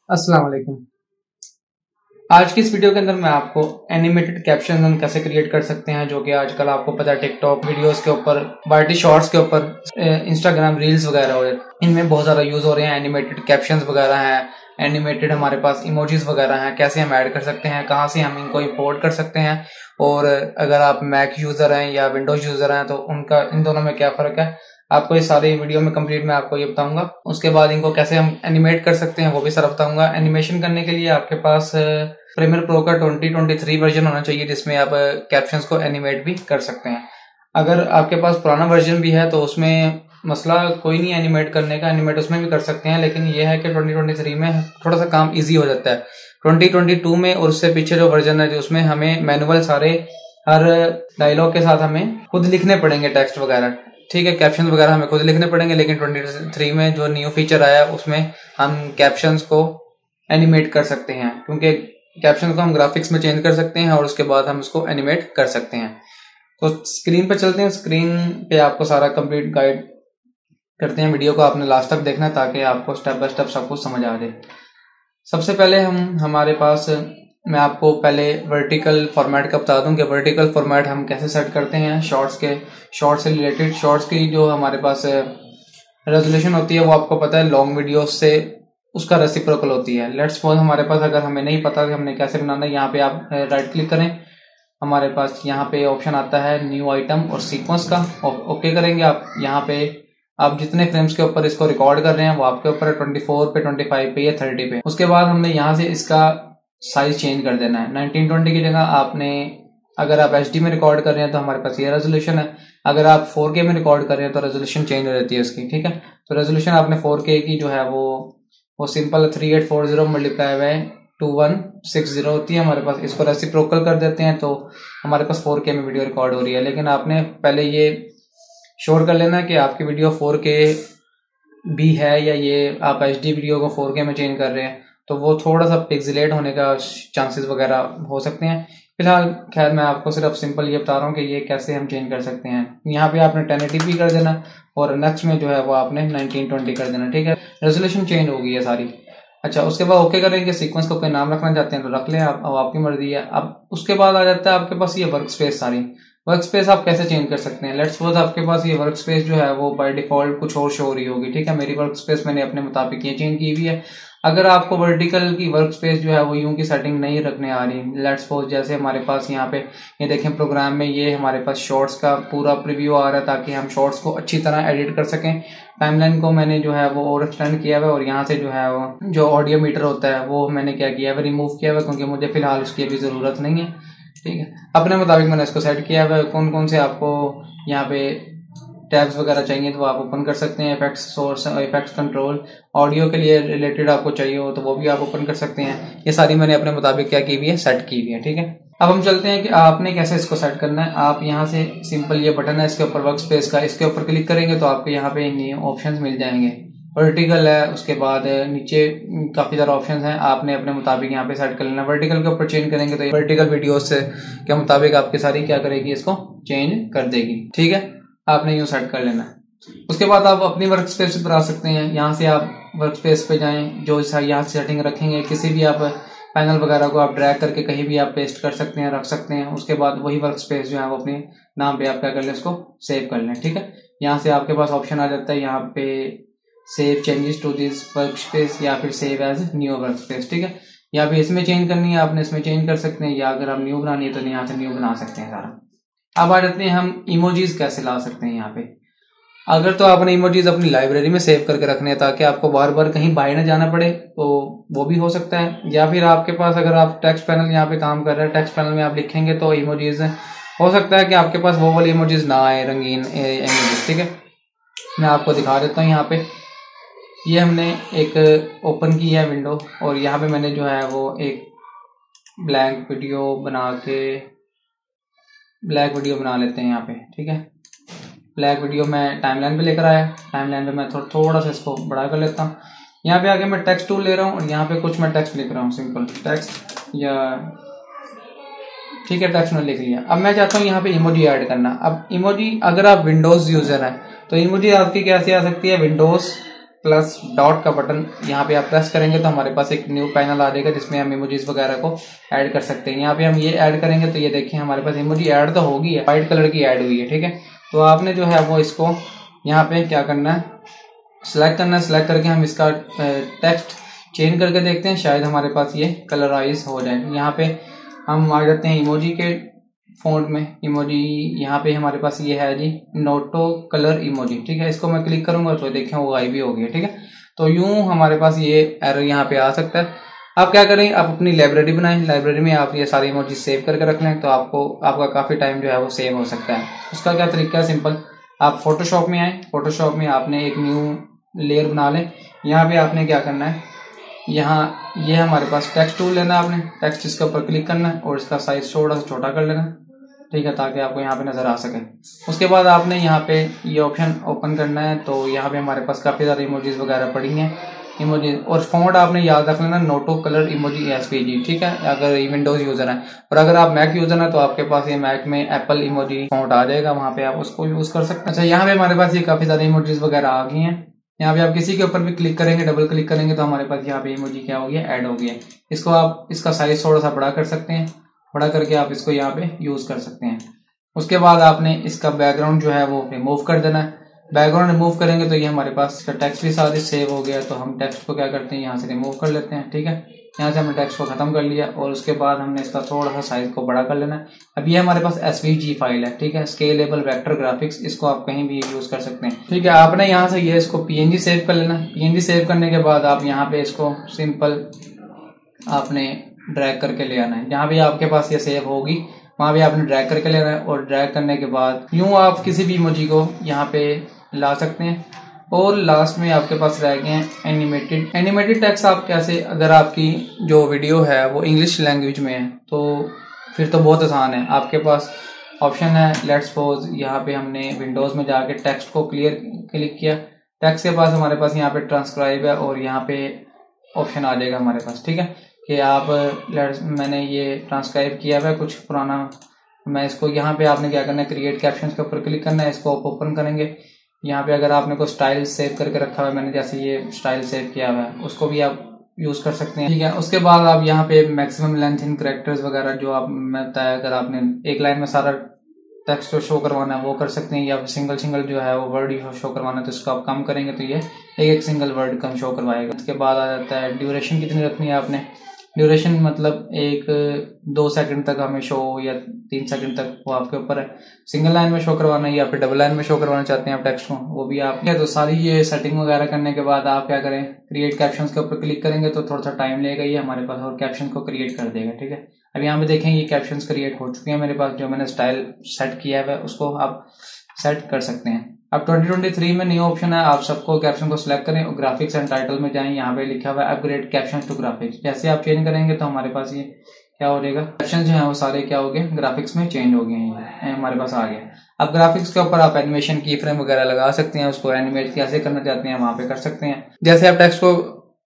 अस्सलाम वालेकुम। आज की इस वीडियो के अंदर मैं आपको एनिमेटेड कैप्शन हम कैसे क्रिएट कर सकते हैं, जो कि आजकल आपको पता है टिकटॉक वीडियोस के ऊपर, बाइटी शॉर्ट्स के ऊपर, इंस्टाग्राम रील्स वगैरह हो, इनमें बहुत ज़्यादा यूज हो रहे हैं। एनिमेटेड कैप्शंस वगैरह हैं, एनिमेटेड हमारे पास इमोजीज वगैरह हैं, कैसे हम ऐड कर सकते हैं, कहाँ से हम इनको इंपोर्ट कर सकते हैं। और अगर आप मैक यूजर हैं या विंडोज यूजर हैं तो उनका इन दोनों में क्या फ़र्क है, आपको इस सारे वीडियो में कंप्लीट मैं आपको ये बताऊंगा। उसके बाद इनको कैसे हम एनिमेट कर सकते हैं वो भी सारा बताऊंगा। एनिमेशन करने के लिए आपके पास प्रीमियर प्रो का 2023 वर्जन होना चाहिए, जिसमें आप कैप्शंस को एनिमेट भी कर सकते हैं। अगर आपके पास पुराना वर्जन भी है तो उसमें मसला कोई नहीं एनिमेट करने का, एनिमेट उसमें भी कर सकते हैं, लेकिन यह है कि 2023 में थोड़ा सा काम इजी हो जाता है। 2022 में और उससे पीछे जो वर्जन है, जो उसमें हमें मैनुअल सारे हर डायलॉग के साथ हमें खुद लिखने पड़ेंगे टेक्स्ट वगैरह, ठीक है, कैप्शन वगैरह हमें खुद लिखने पड़ेंगे। लेकिन 23 में जो न्यू फीचर आया उसमें हम कैप्शंस को एनिमेट कर सकते हैं, क्योंकि कैप्शन को हम ग्राफिक्स में चेंज कर सकते हैं और उसके बाद हम उसको एनिमेट कर सकते हैं। तो स्क्रीन पे चलते हैं। स्क्रीन पे आपको सारा कंप्लीट गाइड करते हैं। वीडियो को आपने लास्ट तक देखना है ताकि आपको स्टेप बाय स्टेप सब कुछ समझ आ जाए। सबसे पहले हमारे पास, मैं आपको पहले वर्टिकल फॉर्मेट का बता दूं कि वर्टिकल फॉर्मेट हम कैसे सेट करते हैं। शॉर्ट्स से रिलेटेड, शॉर्ट्स की जो हमारे पास रेजोल्यूशन होती है वो आपको पता है लॉन्ग वीडियो से उसका रेसिप्रोकल होती है। लेट्स सपोज हमारे पास, अगर हमें नहीं पता कि हमने कैसे बनाना है, यहाँ पे आप राइट क्लिक करें, हमारे पास यहाँ पे ऑप्शन आता है न्यू आइटम और सीक्वेंस का, ओके करेंगे आप। यहाँ पे आप जितने फ्रेम्स के ऊपर इसको रिकॉर्ड कर रहे हैं वो आपके ऊपर है, 24 पे, 25 पे या 30 पे। उसके बाद हमने यहाँ से इसका साइज चेंज कर देना है। 1920 की जगह आपने, अगर आप HD में रिकॉर्ड कर रहे हैं तो हमारे पास ये रेजोल्यूशन है, अगर आप 4K में रिकॉर्ड कर रहे हैं तो रेजोल्यूशन चेंज हो जाती है उसकी, ठीक है। तो रेजोल्यूशन आपने 4K की जो है वो सिंपल 3840 मल्टीप्लाई बाय 2160 होती है हमारे पास। इसको रेसिप्रोकल कर देते हैं तो हमारे पास 4K में वीडियो रिकॉर्ड हो रही है। लेकिन आपने पहले ये श्योर कर लेना कि आपकी वीडियो 4K भी है या ये आप HD वीडियो को 4K में चेंज कर रहे हैं, तो वो थोड़ा सा पिक्सेलेट होने का चांसेस वगैरह हो सकते हैं। फिलहाल खैर मैं आपको सिर्फ सिंपल ये बता रहा हूँ कि ये कैसे हम चेंज कर सकते हैं। यहाँ पे आपने 1080p कर देना और नेक्स्ट में जो है वो आपने 1920 कर देना, ठीक है। रेजोल्यूशन चेंज हो गई है सारी। अच्छा, उसके बाद ओके करेंगे। सीक्वेंस को कोई नाम रखना चाहते हैं तो रख लें आप, अब आपकी मर्जी है। अब उसके बाद आ जाता है आपके पास ये वर्क स्पेस। सारी वर्क स्पेस आप कैसे चेंज कर सकते हैं। लेट्स सपोज आपके पास ये वर्क स्पेस जो है वो बाय डिफॉल्ट कुछ और शो हो रही होगी, ठीक है। मेरी वर्क स्पेस मैंने अपने मुताबिक ये चेंज की हुई है। अगर आपको वर्टिकल की वर्क स्पेस जो है वो यूं की सेटिंग नहीं रखने आ रही, लेट्स सपोज जैसे हमारे पास यहाँ पे ये देखें प्रोग्राम में, ये हमारे पास शॉर्ट्स का पूरा प्रीव्यू आ रहा है ताकि हम शॉर्ट्स को अच्छी तरह एडिट कर सकें। टाइमलाइन को मैंने जो है वो और एक्सटेंड किया हुआ है और यहाँ से जो है वो जो ऑडियो मीटर होता है वो मैंने क्या किया है, रिमूव किया हुआ है, क्योंकि मुझे फिलहाल उसकी अभी जरूरत नहीं है, ठीक है। अपने मुताबिक मैंने इसको सेट किया हुआ है। कौन कौन से आपको यहाँ पे टैब्स वगैरह चाहिए तो आप ओपन कर सकते हैं। Effects, source, effects control, audio के लिए रिलेटेड आपको चाहिए हो तो वो भी आप ओपन कर सकते हैं। ये सारी मैंने अपने मुताबिक क्या की हुई है, सेट की हुई है, ठीक है। अब हम चलते हैं कि आपने कैसे इसको सेट करना है। आप यहाँ से सिंपल ये बटन है इसके ऊपर वर्क स्पेस का, इसके ऊपर क्लिक करेंगे तो आपको यहाँ पे नए ऑप्शंस मिल जाएंगे। वर्टिकल है, उसके बाद नीचे काफी सारे ऑप्शंस हैं, आपने अपने मुताबिक यहाँ पे सेट कर लेना। वर्टिकल के ऊपर चेंज करेंगे तो वर्टिकल वीडियोस के मुताबिक आपकी सारी क्या करेगी, इसको चेंज कर देगी, ठीक है। आपने यूं सेट कर लेना है। उसके बाद आप अपनी वर्क स्पेस पर आ सकते हैं। यहाँ से आप वर्क स्पेस पे जाएं, जो यहाँ से सेटिंग रखेंगे, किसी भी आप पैनल वगैरह को आप ड्रैग करके कहीं भी आप पेस्ट कर सकते हैं, रख सकते हैं। उसके बाद वही वर्क स्पेस जो है वो अपने नाम पे आप क्या कर लें, इसको सेव कर लें, ठीक है। यहाँ से आपके पास ऑप्शन आ जाता है यहाँ पे save changes to this work space या फिर save as new work space, ठीक है। या फिर इसमें चेंज करनी है आपने इसमें चेंज कर सकते हैं, या अगर आप न्यू बनानी है तो यहाँ से न्यू बना सकते हैं सारा। अब आ जाते हैं हम इमोजीज कैसे ला सकते हैं यहाँ पे। अगर तो आपने इमोजीज अपनी लाइब्रेरी में सेव करके रखने हैं ताकि आपको बार बार कहीं बाहर ना जाना पड़े तो वो भी हो सकता है। या फिर आपके पास, अगर आप टेक्स्ट पैनल यहाँ पे काम कर रहे हैं, टेक्स्ट पैनल में आप लिखेंगे तो इमोजीज हो सकता है कि आपके पास वो वाली इमोजीज ना आए, रंगीन इमोजीज, ठीक है। मैं आपको दिखा देता हूँ। यहाँ पे ये हमने एक ओपन की है विंडो और यहाँ पे मैंने जो है वो एक ब्लैक वीडियो बना लेते हैं यहाँ पे, ठीक है। ब्लैक वीडियो मैं टाइमलाइन पे लेकर आया। टाइमलाइन पे मैं थोड़ा सा इसको बड़ा कर लेता हूँ। यहाँ पे आके मैं टेक्स्ट टूल ले रहा हूँ और यहाँ पे कुछ मैं टेक्स्ट लिख रहा हूँ, सिंपल टेक्स्ट, या ठीक है, टेक्स्ट में लिख लिया। अब मैं चाहता हूँ यहाँ पे इमोजी ऐड करना। अब इमोजी, अगर आप विंडोज यूजर हैं तो इमोजी आपकी कैसे आ सकती है, विंडोज प्लस डॉट का बटन यहाँ पे आप प्रेस करेंगे तो हमारे पास एक न्यू पैनल आ जाएगा जिसमें हम इमोजीज वगैरह को ऐड कर सकते हैं। यहाँ पे हम ये ऐड करेंगे तो ये देखिए हमारे पास इमोजी ऐड तो होगी है, व्हाइट कलर की ऐड हुई है, ठीक है। तो आपने जो है वो इसको यहाँ पे क्या करना है, सिलेक्ट करना है। सिलेक्ट करके हम इसका टेक्स्ट चेंज करके देखते हैं, शायद हमारे पास ये कलराइज हो जाए। यहाँ पे हम आ जाते हैं इमोजी के फॉन्ट में, इमोजी यहाँ पे हमारे पास ये है जी नोटो कलर इमोजी, ठीक है। इसको मैं क्लिक करूंगा तो देखें वो गायब भी हो गया, ठीक है। तो यूं हमारे पास ये एरर यहाँ पे आ सकता है। आप क्या करें, आप अपनी लाइब्रेरी बनाएं, लाइब्रेरी में आप ये सारी इमोजी सेव करके रख लें तो आपका काफी टाइम जो है वो सेव हो सकता है। उसका क्या तरीका है, सिंपल, आप फोटोशॉप में आए, फोटोशॉप में आपने एक न्यू लेयर बना लें। यहाँ पे आपने क्या करना है, यहाँ ये हमारे पास टेक्स्ट टूल लेना है, आपने टेक्स्ट इसके ऊपर क्लिक करना है और इसका साइज थोड़ा सा छोटा कर लेना, ठीक है, ताकि आपको यहाँ पे नजर आ सके। उसके बाद आपने यहाँ पे ये ऑप्शन ओपन करना है तो यहाँ पे हमारे पास काफी सारे इमोजीज वगैरह पड़ी हैं, इमोजी और फॉन्ट आपने याद रख लेना नोटो कलर इमोजी एसवीजी, ठीक है, अगर विंडोज यूजर है। और अगर आप मैक यूजर है तो आपके पास ये मैक में एप्पल इमोजी फॉन्ट आ जाएगा, वहां पे आप उसको यूज कर सकते हैं। अच्छा, यहाँ पे हमारे पास ये काफी सारे इमोजीज वगैरह आ गई हैं। यहाँ पे आप किसी के ऊपर भी क्लिक करेंगे, डबल क्लिक करेंगे तो हमारे पास यहाँ पे इमोजी क्या हो गया, ऐड हो गया। इसको आप इसका साइज थोड़ा सा बड़ा कर सकते हैं, बड़ा करके आप इसको यहाँ पे यूज कर सकते हैं। उसके बाद आपने इसका बैकग्राउंड जो है वो रिमूव कर देना है। बैकग्राउंड रिमूव करेंगे तो ये हमारे पास इसका टेक्स्ट भी साथ ही सेव हो गया, तो हम टेक्स्ट को क्या करते हैं, यहाँ से रिमूव कर लेते हैं, ठीक है। यहाँ से हमने टेक्स्ट को खत्म कर लिया और उसके बाद हमने इसका थोड़ा सा साइज को बड़ा कर लेना है। अब ये हमारे पास एसवीजी फाइल है, ठीक है, स्केलेबल वेक्टर ग्राफिक्स, इसको आप कहीं भी यूज कर सकते हैं, ठीक है। आपने यहाँ से ये इसको पीएनजी सेव कर लेना। पीएनजी सेव करने के बाद आप यहाँ पे इसको सिंपल आपने ड्रैग करके ले आना है। जहाँ भी आपके पास ये सेव होगी वहां भी आपने ड्रैग करके लेना है और ड्रैग करने के बाद यूं आप किसी भी इमोजी को यहाँ पे ला सकते हैं। और लास्ट में आपके पास रह गए हैं एनिमेटेड टेक्स्ट। आप कैसे, अगर आपकी जो वीडियो है वो इंग्लिश लैंग्वेज में है तो फिर तो बहुत आसान है, आपके पास ऑप्शन है लेट्स सपोज, यहाँ पे हमने विंडोज में जाके टेक्स्ट को क्लिक किया, टेक्स्ट के पास हमारे पास यहाँ पे ट्रांसक्राइब है और यहाँ पे ऑप्शन आ जाएगा हमारे पास, ठीक है, कि आप मैंने ये ट्रांसक्राइब किया हुआ है कुछ पुराना, मैं इसको यहाँ पे आपने क्या करना है, क्रिएट कैप्शंस के ऊपर क्लिक करना है, इसको आप ओपन करेंगे। यहाँ पे अगर आपने कोई स्टाइल सेव करके रखा हुआ है, मैंने जैसे ये स्टाइल सेव किया हुआ है, उसको भी आप यूज कर सकते हैं, ठीक है। उसके बाद आप यहाँ पे मैक्सिमम लेंथ इन कैरेक्टर्स वगैरह जो आप बताया, अगर आपने एक लाइन में सारा टेक्स्ट जो शो करवाना है वो कर सकते हैं, या सिंगल जो है वो वर्ड ही शो करवाना है तो इसको आप कम करेंगे तो ये एक सिंगल वर्ड कम शो करवाएगा। उसके बाद आ जाता है ड्यूरेशन कितनी रखनी है आपने, ड्यूरेशन मतलब 1-2 सेकंड तक हमें शो या 3 सेकंड तक, वो आपके ऊपर है। सिंगल लाइन में शो करवाना है या फिर डबल लाइन में शो करवाना चाहते हैं आप टेक्स्ट को, वो भी आप। तो सारी ये सेटिंग वगैरह करने के बाद आप क्या करें, क्रिएट कैप्शंस के ऊपर क्लिक करेंगे तो थोड़ा सा टाइम लेगा ये हमारे पास और कैप्शन को क्रिएट कर देगा, ठीक है। अब यहाँ पे देखें ये कैप्शंस क्रिएट हो चुके हैं मेरे पास, जो मैंने स्टाइल सेट किया है उसको आप सेट कर सकते हैं। अब 2023 में न्यू ऑप्शन है, आप सबको कैप्शन को सिलेक्ट करें और ग्राफिक्स एंड टाइटल में जाएं, यहाँ पे लिखा हुआ है अपग्रेड कैप्शन टू ग्राफिक्स। जैसे आप चेंज करेंगे तो हमारे पास ये क्या हो जाएगा, कैप्शन जो है वो सारे क्या हो गए, ग्राफिक्स में चेंज हो गए हैं, हमारे पास आ गया। अब ग्राफिक्स के ऊपर आप एनिमेशन की फ्रेम वगैरह लगा सकते हैं, उसको एनिमेट कैसे करना चाहते हैं वहां पे कर सकते हैं। जैसे आप टेक्स्ट को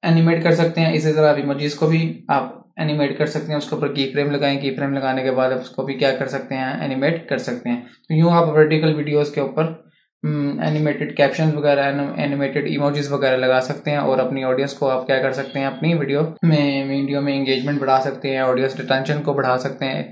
एनिमेट कर सकते हैं, इसी तरह इमोजीज को भी आप एनिमेट कर सकते हैं, उसके ऊपर की फ्रेम लगाएं, की फ्रेम लगाने के बाद उसको भी क्या कर सकते हैं, एनिमेट कर सकते हैं। तो यूं आप वर्टिकल वीडियोस के ऊपर एनिमेटेड कैप्शंस वगैरह, एनिमेटेड इमोजीज वगैरह लगा सकते हैं और अपनी ऑडियंस को आप क्या कर सकते हैं, अपनी वीडियो में एंगेजमेंट बढ़ा सकते हैं, ऑडियंस रिटेंशन को बढ़ा सकते हैं।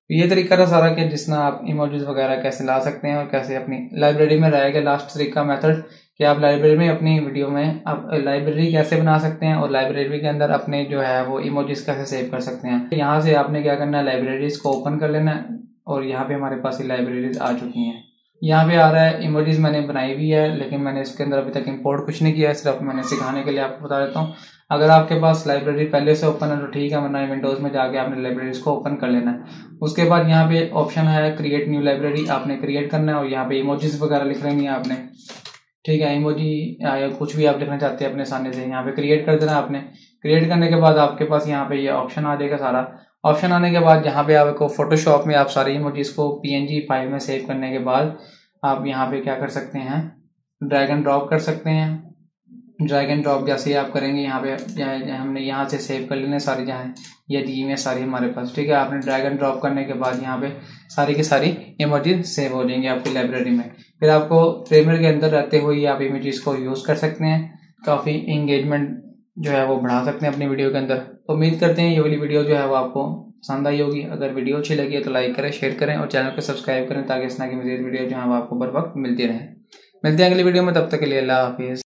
ये तरीका था सारा कि जिसमें आप इमोजीज वगैरह कैसे ला सकते हैं और कैसे अपनी लाइब्रेरी में रहेगा। लास्ट तरीका मेथड कि आप लाइब्रेरी में अपनी वीडियो में आप लाइब्रेरी कैसे बना सकते हैं और लाइब्रेरी के अंदर अपने जो है वो इमोजीज कैसे सेव कर सकते हैं। यहाँ से आपने क्या करना है, लाइब्रेरीज को ओपन कर लेना है और यहाँ पे हमारे पास ये लाइब्रेरीज आ चुकी हैं। यहाँ पे आ रहा है इमोजीज मैंने बनाई हुई है, लेकिन मैंने इसके अंदर अभी तक इंपोर्ट कुछ नहीं किया है, सिर्फ मैंने सिखाने के लिए आपको बता देता हूँ। अगर आपके पास लाइब्रेरी पहले से ओपन है तो ठीक है, वरना विंडोज में जाके आपने लाइब्रेरीज को ओपन कर लेना है। उसके बाद यहाँ पे ऑप्शन है क्रिएट न्यू लाइब्रेरी, आपने क्रिएट करना है और यहाँ पे इमोजीज वगैरह लिख लेनी है आपने, ठीक है। इमोजी या कुछ भी आप लिखना चाहते हैं अपने सामने से यहाँ पे क्रिएट कर देना आपने। क्रिएट करने के बाद आपके पास यहाँ पे ये ऑप्शन आ जाएगा सारा। ऑप्शन आने के बाद यहाँ पे आपको फोटोशॉप में आप सारी इमोजीज को पीएनजी फाइल में सेव करने के बाद आप यहाँ पे क्या कर सकते हैं, ड्रैग एंड ड्रॉप कर सकते हैं। ड्रैग एंड ड्रॉप जैसे आप करेंगे यहाँ पे हमने यहाँ से सेव कर लेने सारी, जहाँ ये दी में सारी हमारे पास, ठीक है। आपने ड्रैग एंड ड्रॉप करने के बाद यहाँ पे सारी की सारी इमोजीज सेव हो जाएंगी आपकी लाइब्रेरी में। फिर आपको प्रीमियर के अंदर रहते हुए आप इमेजेस को यूज कर सकते हैं। काफ़ी इंगेजमेंट जो है वो बढ़ा सकते हैं अपनी वीडियो के अंदर। तो उम्मीद करते हैं ये वाली वीडियो जो है वो आपको पसंद आई होगी। अगर वीडियो अच्छी लगी है तो लाइक करें, शेयर करें और चैनल को सब्सक्राइब करें ताकि इस तरह की मज़ीद वीडियो जो है वो आपको बर वक्त मिलती रहे। मिलते हैं अगली वीडियो में, तब तक के लिए अल्लाह हाफिज़।